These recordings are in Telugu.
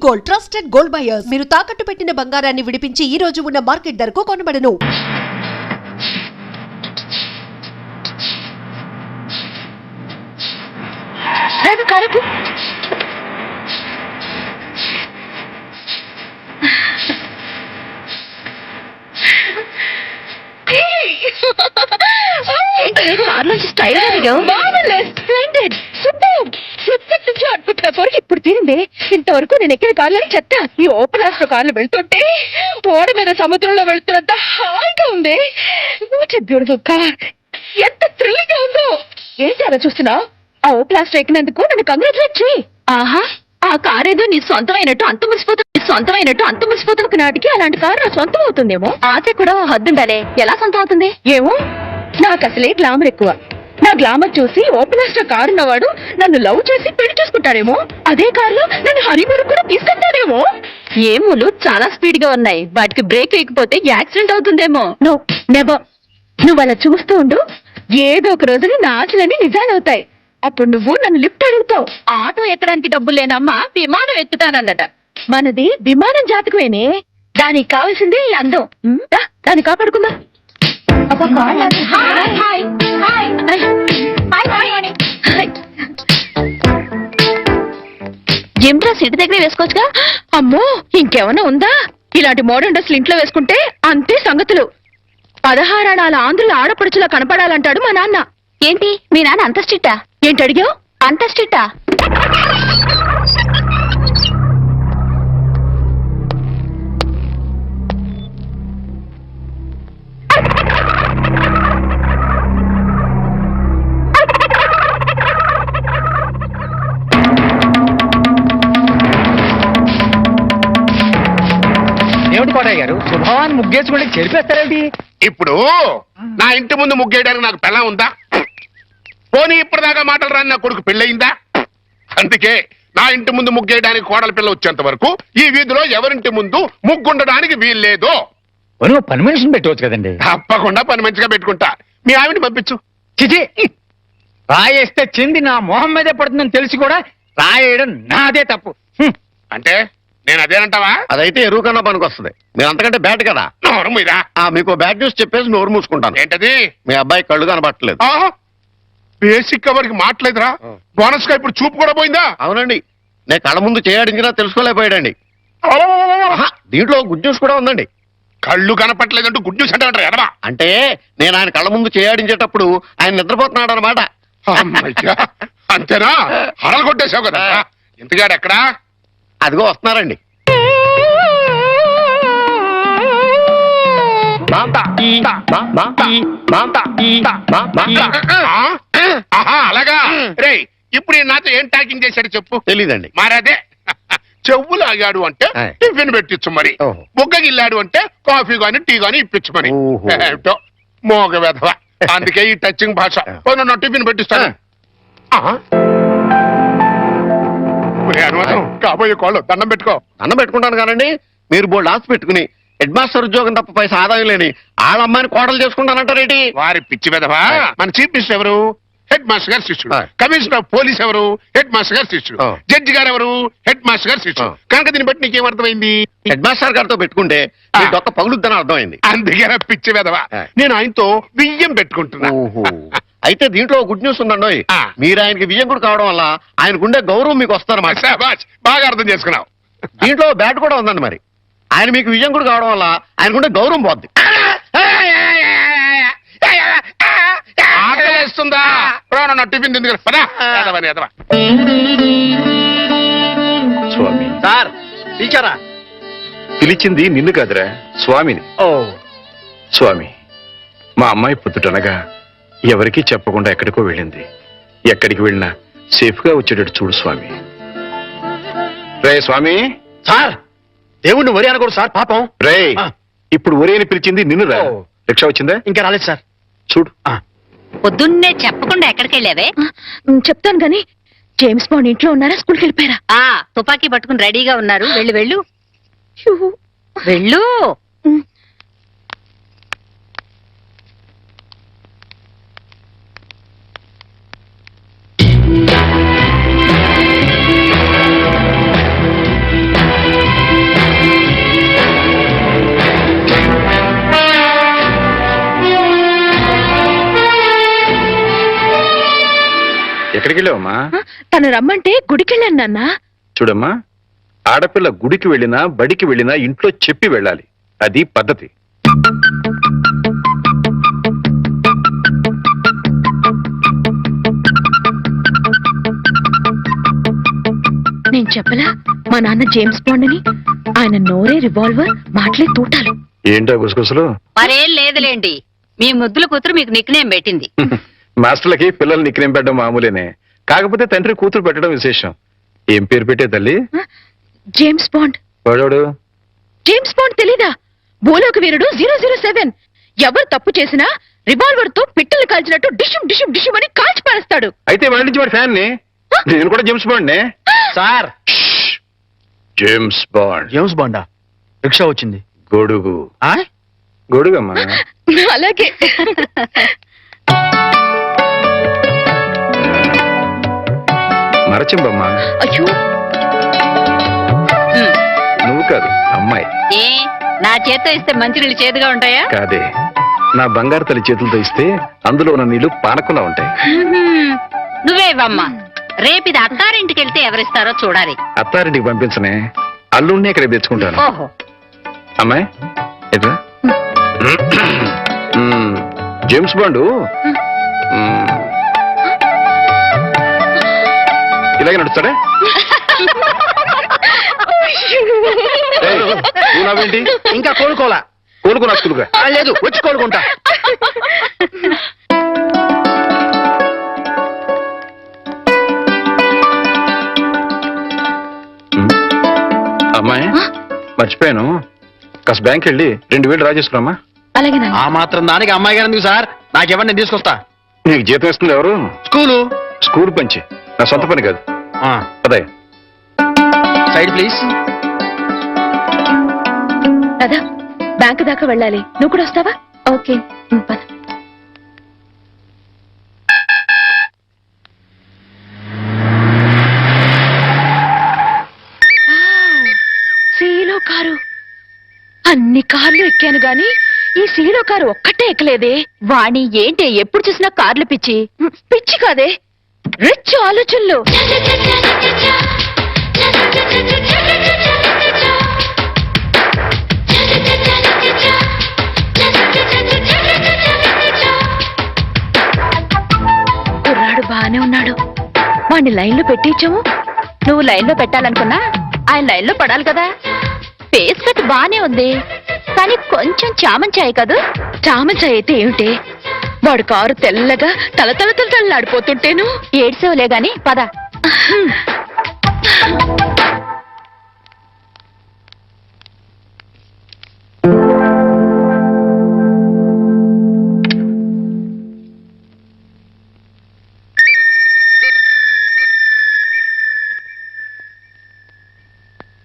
Gold, trusted gold buyers. మీరు తాకట్టు పెట్టిన బంగారాన్ని విడిపించి ఈ రోజు ఉన్న మార్కెట్ ధరకు కొనబడను. ఇప్పుడు తిరిందే ఇంతవరకు నేను ఎక్కడ కార్లో చెత్త ఈ ఓపెన్ ఆస్ట్రో కార్లు వెళ్తుంటే ఓడ మీద సముద్రంలో వెళ్తున్నంత హాయిగా ఉంది. బ్యూటిఫుల్ కార్, ఎంత థ్రిల్లింగ్ గా ఉందో. ఏంటి అలా చూస్తున్నావు? ఆ ఓపెన్ ఆస్ట్రో ఎక్కినందుకు నన్ను కంగ్రాచులేట్ చేయి. ఆహా, ఆ కార్ ఏదో నీ సొంతమైనట్టు అంత మురిసిపోతున్న నాటికి అలాంటి కారు నా సొంతం అవుతుందేమో. ఆశ కూడా హద్దుండాలే, ఎలా సొంతం అవుతుంది ఏమో. నాకు అసలే గ్లామర్ ఎక్కువ. నా గ్లామర్ చూసి ఓపెన్ ఆస్ట్రో కారు ఉన్నవాడు నన్ను లవ్ చేసి పెళ్లి చేసుకుంటాడేమో. అదే కారులో నన్ను హనీమూన్ కూడా తీసుకెళ్తాడేమో. ఏమోలు చాలా స్పీడ్ గా ఉన్నాయి, వాటికి బ్రేక్ వేయకపోతే యాక్సిడెంట్ అవుతుందేమో. నువ్వు అలా చూస్తూ ఉండు, ఏదో ఒక రోజున నా ఆశలన్నీ నిజాలవుతాయి. అప్పుడు నువ్వు నన్ను లిఫ్ట్ అడుగుతావు. ఆటో ఎక్కడానికి డబ్బులు లేనమ్మా విమానం ఎత్తుతానన్నట. మనది విమానం జాతకమేనే, దానికి కావాల్సింది ఈ అందం. దాన్ని కాపాడుకుందా. జిమ్ డ్రెస్ ఇంటి దగ్గర వేసుకోవచ్చుగా. అమ్మో, ఇంకేమన్నా ఉందా? ఇలాంటి మోడర్న్ డ్రెస్లు ఇంట్లో వేసుకుంటే అంతే సంగతులు. 16 అణాల ఆంధ్రుల ఆడపడుచులా కనపడాలంటాడు మా నాన్న. ఏంటి మీ నాన్న అంత స్ట్రిక్టా? ఏంటి అడిగావు? అంత స్ట్రిక్టా? ఏమిటి కోటయ్య గారు, శుభవాన్ని ముగ్గేసుకుంటే చెరిపేస్తారేంటి? ఇప్పుడు నా ఇంటి ముందు ముగ్గేయడానికి నాకు పెళ్ళం ఉందా? పోనీ ఇప్పటిదాకా మాటలు రాని నా కొడుకు పెళ్ళయిందా? అందుకే నా ఇంటి ముందు ముగ్గేయడానికి కోడల పిల్ల వచ్చేంత వరకు ఈ వీధిలో ఎవరింటి ముందు ముగ్గుండడానికి వీల్లేదు. పని మనిషిని పెట్టవచ్చు కదండి. తప్పకుండా పని మంచిగా పెట్టుకుంటా. మీ ఆవిడని పంపించు. చిచి, రాయేస్తే చెంది నా మొహం మీదే పడుతుందని తెలిసి కూడా రాయేయడం నాదే తప్పు. అంటే నేను అదేనంటావా? అదైతే ఎరువు కన్నా పనికి వస్తుంది. మీరు అంతకంటే బ్యాట్ కదా. నోరు మీరా. మీకు బ్యాడ్ న్యూస్ చెప్పేసి నోరు మూసుకుంటాను. ఏంటది? మీ అబ్బాయి కళ్ళు కనబట్టలేదు. బేసిక్ వాడికి మాట్లేదురా. బోనస్ గా ఇప్పుడు చూపు కూడా పోయిందా? అవునండి, నేను కళ్ళ ముందు చేయడించినా తెలుసుకోలేకపోయాడండి. దీంట్లో గుడ్ న్యూస్ కూడా ఉందండి. కళ్ళు కనపట్లేదంటూ గుడ్ న్యూస్ అంటే ఎడవా? అంటే నేను ఆయన కళ్ళ ముందు చేయాడించేటప్పుడు ఆయన నిద్రపోతున్నాడు అనమాట. అంతేనా? హరలు కొట్టేశావు కదా. ఇంతగాడు ఎక్కడా? అదిగో వస్తున్నారండి. అలాగా. రే, ఇప్పుడు నాతో ఏం టాకింగ్ చేశాడు చెప్పు. తెలీదండి. మరదే చెవులు ఆగాడు అంటే టిఫిన్ పెట్టించు మరి. బుగ్గగిల్లాడు అంటే కాఫీ గాని టీ గాని ఇప్పించు మరి. ఏమిటో మోగ వెధవ. అందుకే ఈ టచింగ్ భాష. నా టిఫిన్ పెట్టిస్తాను. అనుమానం కాబోయే కోళ్ళు దండం పెట్టుకో. దండం పెట్టుకుంటాను కానండి. మీరు బోల్డ్ ఆశ పెట్టుకుని హెడ్ మాస్టర్ ఉద్యోగం తప్ప పైసా ఆదాయం లేని ఆడమ్మాయిని కోటలు చేసుకుంటానంటారేంటి? వారి పిచ్చి వెధవా. మన చీఫ్ మినిస్టర్ ఎవరు? హెడ్ మాస్టర్ గారు శిష్యుడు. కమిషనర్ ఆఫ్ పోలీస్ ఎవరు? హెడ్ మాస్టర్ గారు శిష్యుడు. జడ్జి గారు ఎవరు? హెడ్ మాస్టర్ గారు శిష్యుడు. కనుక దీన్ని బట్టి నీకేమర్థమైంది? హెడ్ మాస్టర్ గారితో పెట్టుకుంటే ఒక్క పగులుద్దని అర్థమైంది. అందుకే పిచ్చి వెధవా. నేను ఆయనతో బియ్యం పెట్టుకుంటున్నా. అయితే దీంట్లో గుడ్ న్యూస్ ఉందండి. మీరు ఆయనకి వియ్యంకుడు కావడం వల్ల ఆయనకుండే గౌరవం మీకు వస్తారన్నమాట. బాగా అర్థం చేసుకున్నావు. దీంట్లో బ్యాట్ కూడా ఉందండి. మరి ఆయన మీకు వియ్యంకుడు కావడం వల్ల ఆయనకుండే గౌరవం పోద్ది. ఆకలిస్తుందా? టిఫిన్ తింది. స్వామి సార్ టీచరా? పిలిచింది నిన్ను కాదురా, స్వామిని. ఓ స్వామి, మా అమ్మాయి పుట్టుటనగా ఎవరికీ చెప్పకుండా ఎక్కడికో వెళ్ళింది. ఎక్కడికి వెళ్ళినా సేఫ్ గా వచ్చేటట్టు చూడు స్వామి. రే స్వామి. సార్, దేవుణ్ణి వరి అనకూడదు సార్, పాపం. రే, ఇప్పుడు ఒరేని పిలిచింది నిన్ను రా. రిక్షా వచ్చిందా? ఇంకా రాలేదు సార్. చూడు. పొద్దున్నే చెప్పకుండా ఎక్కడికి వెళ్ళావే? చెప్తాను గాని జేమ్స్ బాండ్ ఇంట్లో ఉన్నారా, స్కూల్కి వెళ్ళిపోయారా? తుపాకీ పట్టుకుని రెడీగా ఉన్నారు. వెళ్ళు వెళ్ళు వెళ్ళు. ఎక్కడికి వెళ్ళావమ్మా? తను రమ్మంటే గుడికెళ్ళాను నాన్న. చూడమ్మా, ఆడపిల్ల గుడికి వెళ్ళినా బడికి వెళ్ళినా ఇంట్లో చెప్పి వెళ్ళాలి. అది పద్ధతి. నేను చెప్పలా మా నాన్న జేమ్స్ బాండ్ అని? ఆయన నోరే రివాల్వర్, మాటలే తూటాలు. ఏంటో గుసగుసలు? మరేం లేదులేండి, మీ ముద్దుల కూతురు మీకు నిక్నేం పెట్టింది. మాస్టర్లకి పిల్లలు నిక్నేం పెట్టడం మామూలేనే. కాకపోతే తండ్రి కూతురు పెట్టడం విశేషం. ఏం పేరు పెట్టే తల్లి? James Bond. వాడోడు జేమ్స్ బాండ్ తెలీదా? భూలోక వీరుడు 007. ఎవరు తప్పు చేసినా రివాల్వర్ తో పిట్టలు కాల్చినట్టు డిషుమ్ డిషుమ్ డిషుమ్ అని కాల్చి పారేస్తాడు. అయితే వాడి నుంచి వాడి ఫ్యాన్ ని. నేను కూడా జేమ్స్ బాండ్ నే సార్. James Bond. జేమ్స్ బాండా? రిక్షా వచ్చింది. గొడుగు. ఆ? గొడుగమ్మా. అలాగే. మరచింబమ్మా. అయ్యో, నువ్వు కాదు, అమ్మాయి. ఏ నా చేత్తో ఇస్తే మంచినీళ్ళు చేదుగా ఉంటాయా? కాదే, నా బంగారు తల్లి చేతులతో ఇస్తే అందులో ఉన్న నీళ్లు పానకుండా ఉంటాయి. నువ్వే ఇవ్వమ్మా. రేపు ఇది అత్తారింటికి వెళ్తే ఎవరిస్తారో చూడాలి. అత్తారింటికి పంపించనే, అల్లుడిని ఇక్కడ తెచ్చుకుంటాను. ఓహో, అమ్మాయి ఎట్లా? జేమ్స్ బాండు ఇలాగే నడుస్తాడే. ఏయ్, నువ్వు నవ్వేంటి? ఇంకా కోలుకోలా. కోలుకున్నా స్కూల్గా లేదు, వచ్చి కోలుకుంటా. అమ్మాయి మర్చిపోయాను, కాస్త బ్యాంక్ వెళ్ళి 2000 డ్రా చేసుకురామ్మా. అలాగే నాన్న. ఆ మాత్రం దానికి అమ్మాయి గారు ఎందుకు సార్? నాకెవరిని నేను తీసుకొస్తా. నీకు జీతం ఇస్తుంది ఎవరు? స్కూలు. స్కూల్ పంచి, నా సొంత పని కాదు. అదే సైడ్ ప్లీజ్. రాధా, బ్యాంకు దాకా వెళ్ళాలి. నువ్వు కూడా వస్తావా? ఓకే, పద. సీలో కారు. అన్ని కార్లు ఎక్కాను గాని ఈ సీలో కారు ఒక్కటే ఎక్కలేదే. వాణి, ఏంటి ఎప్పుడు చూసినా కార్లు పిచ్చి? పిచ్చి కాదే, రిచ్ ఆలోచనలు. కుర్రాడు బానే ఉన్నాడు, వాణ్ణి లైన్లో పెట్టించాము. నువ్వు లైన్లో పెట్టాలనుకున్నా ఆయన లైన్లో పడాలి కదా. ఫేస్ కట్ బానే ఉంది, కానీ కొంచెం చామంచాయి కదా. చామంచాయి అయితే ఏమిటి? వాడు కారు తెల్లగా తల తల తల తల్లాడిపోతుంటేను. ఏడ్సేవలే గాని పద.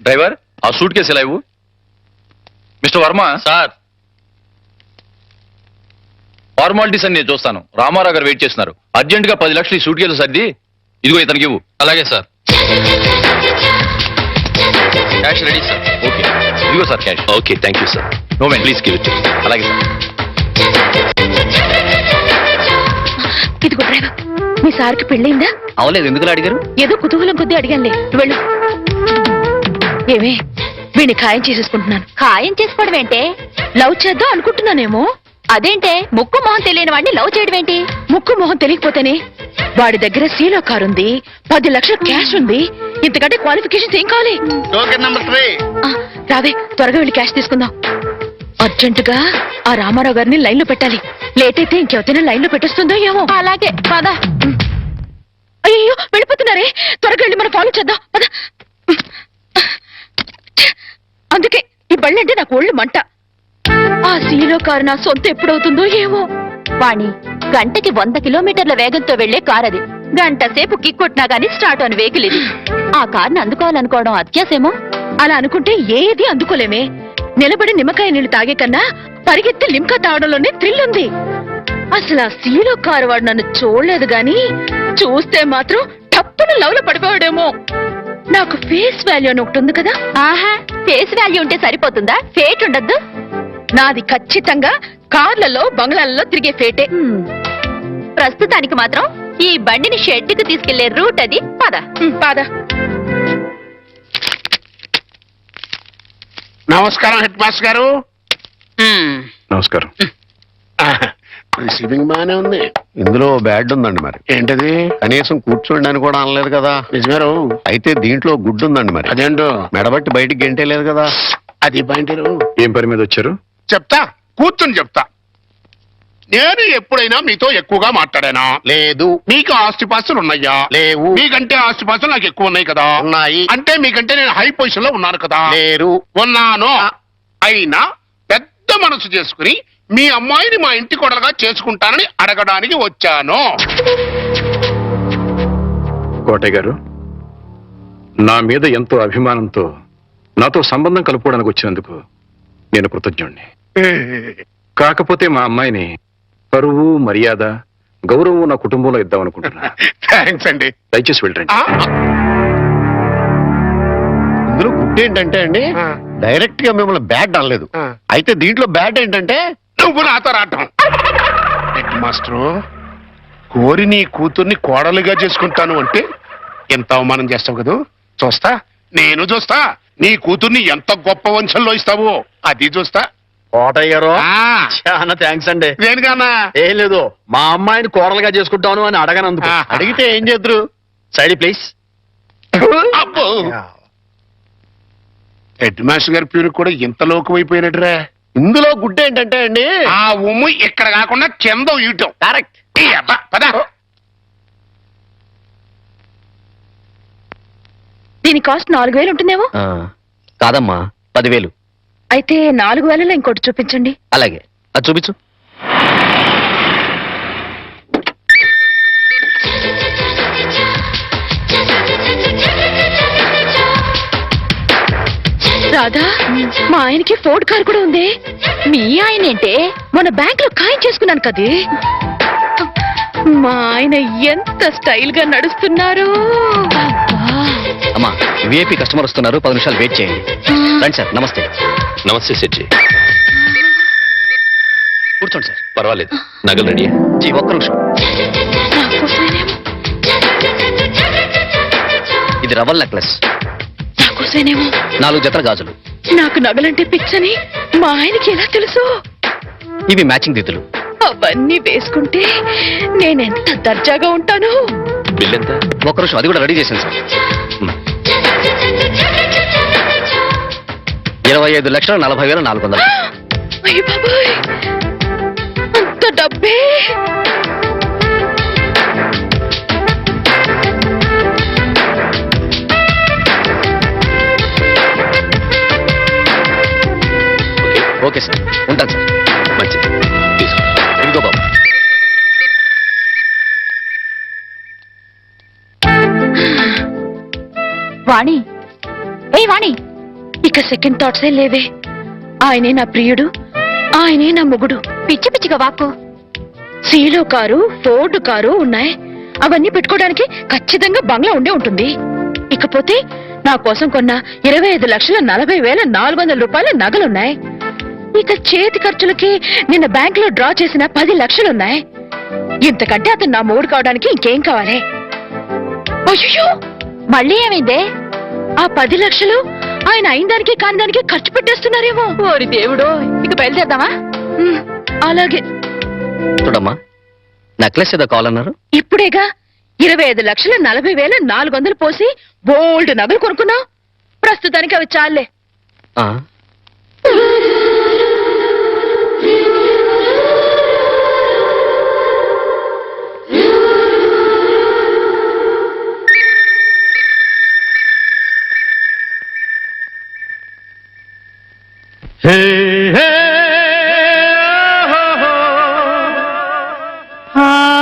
డ్రైవర్, ఆ సూట్ కేసు ఎలా ఇవ్వు. మిస్టర్ వర్మ. సార్, ఫార్మాలిటీస్ అని నేను చూస్తాను. రామారావు గారు వెయిట్ చేస్తున్నారు. అర్జెంట్ గా 10 లక్షలు ఈ సూట్ కేసు సర్ది ఇదిగో ఇతనికి ఇవ్వు. అలాగే sir. Cash ready sir. Okay, ఇదిగో sir cash. Okay, thank you sir. No man, please give it. అలాగే సార్. ఇదిగో డ్రైవర్, మీ సార్కి పెళ్ళైందా? అవలేదు, ఎందుకు అడిగారు? ఏదో కుతూహలం కొద్దీ అడిగానులే. వెళ్ళు. ఏమే, వీడిని ఖాయం చేసేసుకుంటున్నాను. ఖాయం చేసుకోవడం ఏంటే? లవ్ చేద్దాం అనుకుంటున్నానేమో. అదేంటే, ముక్కు మొహం తెలియని వాడిని లవ్ చేయడం ఏంటి? ముక్కు మొహం తెలియకపోతేనే. వాడి దగ్గర సీలో కారు ఉంది, 10 లక్షలు క్యాష్ ఉంది. ఇంతకంటే క్వాలిఫికేషన్స్ ఏం కావాలి? Token number 3. రావే, త్వరగా వెళ్ళి క్యాష్ తీసుకుందాం. అర్జెంటుగా ఆ రామారావు గారిని లైన్ లో పెట్టాలి. లేట్ అయితే ఇంకెవరైనా లైన్ లో పెట్టేస్తుందో ఏమో. అలాగే పద. అయ్యో, వెళ్ళిపోతున్నారే. త్వరగా వెళ్ళి మనం ఫాలో చేద్దాం. పద. అందుకే ఈ బళ్ళంటే నాకు ఒళ్ళు మంట. ఆ సీలో కారు నా సొంత ఎప్పుడవుతుందో ఏమో. వాణి, గంటకి 100 కిలోమీటర్ల వేగంతో వెళ్లే కార్ అది. గంట సేపు కిక్కొట్టినా గానీ స్టార్ట్ అని వెహికల్ ఇది. ఆ కార్ని అందుకోవాలనుకోవడం అత్యాసేమో. అలా అనుకుంటే ఏది అందుకోలేమే. నిలబడి నిమ్మకాయ నీళ్లు తాగే కన్నా పరిగెత్తి లిమ్కా తాగడంలోనే థ్రిల్ ఉంది. అసలు ఆ సీలో కారు వాడు నన్ను చూడలేదు గాని చూస్తే మాత్రం టప్పును లవ్ లో పడిపోయాడేమో. నాకు ఫేస్ వాల్యూ అని ఒకటి ఉంది కదా. ఆహా, ఫేస్ వాల్యూ ఉంటే సరిపోతుందా? ఫేట్ ఉండద్దు? నాది ఖచ్చితంగా కార్లలో బంగ్లాలలో తిరిగే ఫేటే. ప్రస్తుతానికి మాత్రం ఈ బండిని షెడ్డుకు తీసుకెళ్లే రూట్ అది. పద. పాద. నమస్కారం హెడ్ మాస్టర్ గారు. నమస్కారం. రిసీవింగ్ బానే ఉంది. ఇందులో బ్యాడ్ ఉందండి మరి. ఏంటది? కనీసం కూర్చోండి అని కూడా అనలేదు కదా. నిజమేరు. అయితే దీంట్లో గుడ్డు ఉందండి మరి. అదేంటో మెడబట్టి బయటికి గెంటే లేదు కదా. అది పాయింటరు. ఏం పని మీద వచ్చారు? చెప్తా, కూర్చొని చెప్తా. నేను ఎప్పుడైనా మీతో ఎక్కువగా మాట్లాడానా? లేదు. మీకు ఆస్తిపాస్తులు ఉన్నాయా? లేవు. మీకంటే ఆస్తిపాస్తులు నాకు ఎక్కువ ఉన్నాయి కదా. ఉన్నాయి. అంటే మీకంటే నేను హై పొజిషన్ లో ఉన్నాను కదా. లేరు. ఉన్నాను. అయినా పెద్ద మనసు చేసుకుని మీ అమ్మాయిని మా ఇంటి కొడలుగా చేసుకుంటానని అడగడానికి వచ్చాను. కోటయ్య గారు, నా మీద ఎంతో అభిమానంతో నాతో సంబంధం కలుపుకోవడానికి వచ్చినందుకు నేను కృతజ్ఞుణ్ణి. కాకపోతే మా అమ్మాయిని పరువు, మర్యాద, గౌరవం నా కుటుంబంలో ఇద్దామనుకుంటున్నా. థ్యాంక్స్ అండి. దయచేసి వెళ్ళండి. ఆ, ఇందులో గుడ్డు ఏంటంటే అండి, ఆ. డైరెక్ట్ గా మిమ్మల్ని బ్యాడ్ అనలేదు. ఆ. అయితే దీంట్లో బ్యాడ్ ఏంటంటే, నువ్వు నాతో రావటం. హెడ్ మాస్టరు, కోరి నీ కూతుర్ని కోడలుగా చేసుకుంటాను అంటే ఎంత అవమానం చేస్తావు కదూ. చూస్తా, నేను చూస్తా. నీ కూతుర్ని ఎంత గొప్ప వంశంలో ఇస్తావో అది చూస్తా. కోటయ్య గారు ఆ, చాలా థ్యాంక్స్ అండి. దేనికన్నా? ఏం లేదు, మా అమ్మాయిని కోడలుగా చేసుకుంటాను అని అడగనందుకు. ఆ. అడిగితే ఏం చేద్దరు? Side please. అబ్బో, హెడ్ మాస్టర్ గారి పేరు కూడా ఇంత లోకమైపోయినట్టురా. ఇందులో గుడ్డు ఏంటంటే అండి, ఆ ఉమ్ము ఇక్కడ కాకుండా కింద ఇయటం. కరెక్ట్. ఈ అబ్బా, పద. దీని కాస్ట్ 4000 ఉంటుందేమో. కాదమ్మా, 10,000. అయితే 4000లో ఇంకోటి చూపించండి. అలాగే, అది చూపించు. రాధా, మా ఆయనకి ఫోర్డ్ కార్ కూడా ఉంది. మీ ఆయనేంటే? మన బ్యాంక్ లో ఖాయం చేసుకున్నాను కదే. మా ఆయన ఎంత స్టైల్ గా నడుస్తున్నారు. అమ్మా, విఐపి కస్టమర్ వస్తున్నారు, 10 నిమిషాలు వెయిట్ చేయండి. రండి సార్. నమస్తే. నమస్తే సెట్జీ. కూర్చోండి సార్. పర్వాలేదు, నగలు రెడీ. జీ, ఒక్క నిమిషం. నాకోసమేనేమో, ఇది రవల్ నెక్లెస్, నాకోసమేనేమో. 4 జతల గాజులు. నాకు నగలంటే పిచ్చని మా ఆయనకి ఎలా తెలుసు? ఇవి మ్యాచింగ్ దిద్దులు. అవన్నీ వేసుకుంటే నేనెంత దర్జాగా ఉంటాను. బిల్ ఎంత? ఒక్క నిమిషం, అది కూడా రెడీ చేశాను సార్. 25,40,400. అయ్య బాబాయ్, అంత డబ్బే. ఓకే సార్, ఉంటాను సార్. మంచిది, తీసుకో. ఇదిగో బాబు. వాణి, ఏ వాణి, ఇక సెకండ్ థాట్సే లేవే. ఆయనే నా ప్రియుడు, ఆయనే నా మొగుడు. పిచ్చి పిచ్చిగా వాక్కు. సీలో కారు, ఫోర్డ్ కారు ఉన్నాయి. అవన్నీ పెట్టుకోవడానికి ఖచ్చితంగా బంగ్లా ఉండే ఉంటుంది. ఇకపోతే నా కోసం కొన్న 25,40,400 రూపాయల నగలున్నాయి. ఇక చేతి ఖర్చులకి నిన్న బ్యాంక్ లో డ్రా చేసిన 10 లక్షలున్నాయి. ఇంతకంటే అతను నా మొగుడు కావడానికి ఇంకేం కావాలి? అయ్యో, మళ్ళీ ఏమైందే? ఆ 10 లక్షలు ఆయన అయిన దానికి కాని దానికి ఖర్చు పెట్టేస్తున్నారేమో. ఓరి దేవుడో, ఇక బయలుదేరదామా? అలాగే. చూడమ్మా, నెక్లెస్ ఏదో కావాలన్నారు. ఇప్పుడేగా 25,40,400 పోసి బోల్డ్ నగలు కొనుక్కున్నావు. ప్రస్తుతానికి అవి చాలే. ఆ, హే హే